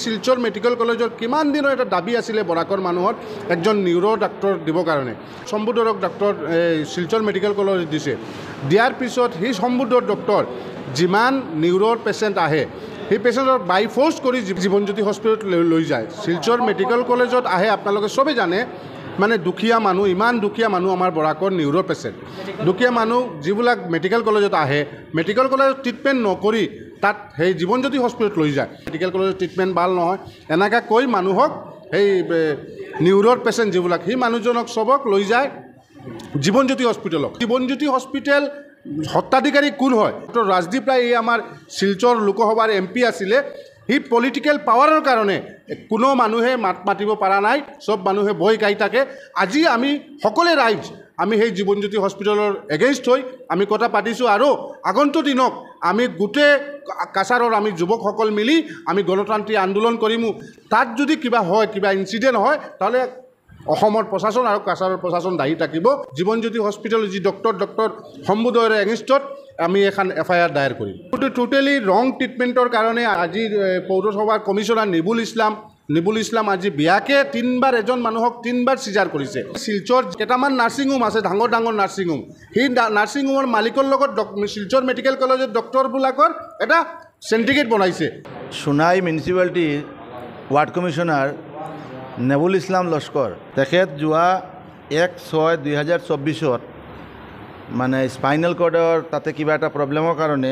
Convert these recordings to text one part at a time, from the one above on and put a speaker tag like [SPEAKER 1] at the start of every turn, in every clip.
[SPEAKER 1] Silchar medical কলেজৰ কিমান দিনৰ এটা দাবী আছিলে বৰাকৰ মানুহৰ একজন নিউৰো ডাক্তৰ দিবৰ কাৰণে সম্বুধৰক ডাক্তৰ শিলচৰ মেডিকেল কলেজ দিছে দিয়াৰ পিছত সেই সম্বুধৰ ডক্তৰ যিমান নিউৰোৰ পেচেণ্ট আহে সেই পেচেণ্টৰ বাই ফ'ৰ্চ কৰি জীৱনজ্যোতি হস্পিটেলত লৈ যায় শিলচৰ মেডিকেল কলেজত আহে আপোনালোকে চবেই জানে মানে দুখীয়া মানুহ ইমান দুখীয়া মানুহ আমাৰ বৰাকৰ নিউৰো পেচেণ্ট দুখীয়া মানুহ যিবিলাক মেডিকেল কলেজত আহে মেডিকেল কলেজত ট্ৰিটমেণ্ট নকৰি তাত সেই জীৱনজ্যোতি হস্পিটেলত লৈ যায় মেডিকেল কলেজত ট্ৰিটমেণ্ট ভাল নহয় এনেকৈ কৈ মানুহক সেই নিউৰোৰ পেচেণ্ট যিবিলাক সেই মানুহজনক চবক লৈ যায় জীৱনজ্যোতি হস্পিটেলত জীৱনজ্যোতি হস্পিটেল সত্তাধিকাৰী কোন হয় ডক্টৰ ৰাজদীপ ৰায় এই আমাৰ শিলচৰ লোকসভাৰ MP আছিলে সি পলিটিকেল পাৱাৰৰ কাৰণে কোনো মানুহে মাত মাতিব পৰা নাই সব মানুহে ভয় খাই থাকে আজি আমি সকলোৱে ৰাইজ আমি সেই জীৱনজ্যোতি হস্পিটেলৰ এগেইনষ্ট হৈ আমি কথা পাতিছোঁ আৰু আগন্তুক দিনক আমি গোটেই কাছাৰৰ আমি যুৱকসকল মিলি আমি গণতান্ত্ৰিক আন্দোলন কৰিম তাত যদি কিবা হয় কিবা ইনচিডেণ্ট হয় তাহলে অসমৰ প্ৰশাসন আৰু কাছাৰৰ প্ৰশাসন দায়ী থাকিব জীৱনজ্যোতি হস্পিটেলৰ যি ডক্টৰ সম্বুধৰ এগেইনষ্টত আমি এখন FIR দায়েৰ কৰিম টোটেলি ৰং ট্ৰিটমেণ্টৰ কাৰণে আজি পৌৰসভাৰ কমিশ্যনাৰ নিবুল ইছলাম আজি বিয়াকে 3বাৰ এজন মানুহক 3বাৰ চিজাৰ কৰিছে শিলচৰ কেইটামান নাৰ্ছিং হোম আছে ডাঙৰ নাৰ্ছিং হোম সেই নাৰ্ছিং হোমৰ মালিকৰ লগত শিলচৰ মেডিকেল কলেজৰ ডক্টৰবিলাকৰ এটা চেণ্টিগ্ৰেড বনাইছে
[SPEAKER 2] সোণাই মিউনিচিপালিটিৰ ৱাৰ্ড কমিশ্যনাৰ নেবুল ইছলাম লস্কৰ তেখেত যোৱা 1/6/2024 মানে স্পাইনেল কৰ্ডৰ তাতে কিবা এটা প্ৰব্লেমৰ কাৰণে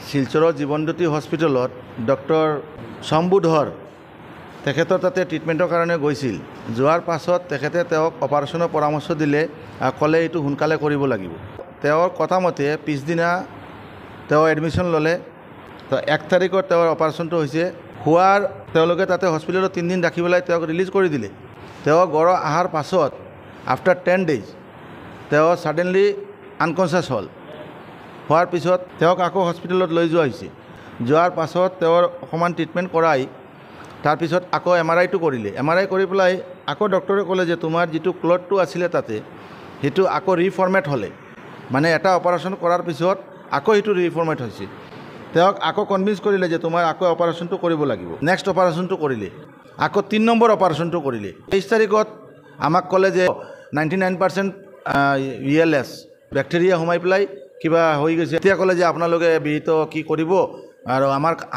[SPEAKER 2] শিলচৰৰ জীৱনজ্যোতি হস্পিটেলত ডক্টৰ সম্বুধৰ তেখেতৰ তাতে ট্ৰিটমেণ্টৰ কাৰণে গৈছিল যোৱাৰ পাছত তেখেতে তেওঁক অপাৰেশ্যনৰ পৰামৰ্শ দিলে ক'লে এইটো সোনকালে কৰিব লাগিব তেওঁৰ কথামতে পিছদিনা তেওঁ এডমিশ্যন ল'লে তো 1 তাৰিখত তেওঁৰ অপাৰেশ্যনটো হৈছে হোৱাৰ তেওঁলোকে তাতে হস্পিটেলত 3 দিন ৰাখি পেলাই তেওঁক ৰিলিজ কৰি দিলে তেওঁ ঘৰ অহাৰ পাছত আফটাৰ 10 ডেজ তেওঁ ছাডেনলি আনকনচিয়াছ হ'ল হোৱাৰ পিছত তেওঁক আকৌ হস্পিটেলত লৈ যোৱা হৈছে যোৱাৰ পাছত তেওঁৰ অকণমান ট্ৰিটমেণ্ট কৰাই তাৰপিছত আকৌ MRI-টো কৰিলে MRI কৰি পেলাই আকৌ ডক্টৰে ক'লে যে তোমাৰ যিটো ক্লটটো আছিলে তাতে সেইটো আকৌ ৰিফৰ্মেট হ'লে মানে এটা অপাৰেশ্যন কৰাৰ পিছত আকৌ সেইটো ৰিফৰ্মেট হৈছে তেওঁক আকৌ কনভিন্স কৰিলে যে তোমাৰ আকৌ অপাৰেশ্যনটো কৰিব লাগিব নেক্সট অপাৰেশ্যনটো কৰিলে আকৌ 3 নম্বৰ অপাৰেশ্যনটো কৰিলে 23 তাৰিখত আমাক ক'লে যে 99% ELS বেক্টেৰিয়া সোমাই পেলাই কিবা হৈ গৈছে এতিয়া ক'লে যে আপোনালোকে বিহিত কি কৰিব আৰু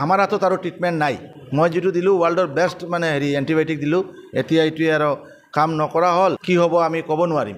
[SPEAKER 2] আমাৰ হাতত আৰু ট্ৰিটমেণ্ট নাই মই যিটো দিলোঁ ৱৰ্ল্ডৰ বেষ্ট মানে এণ্টিবায়'টিক দিলোঁ এতিয়া এইটোৱে আৰু কাম নকৰা হ'ল কি হ'ব আমি ক'ব নোৱাৰিম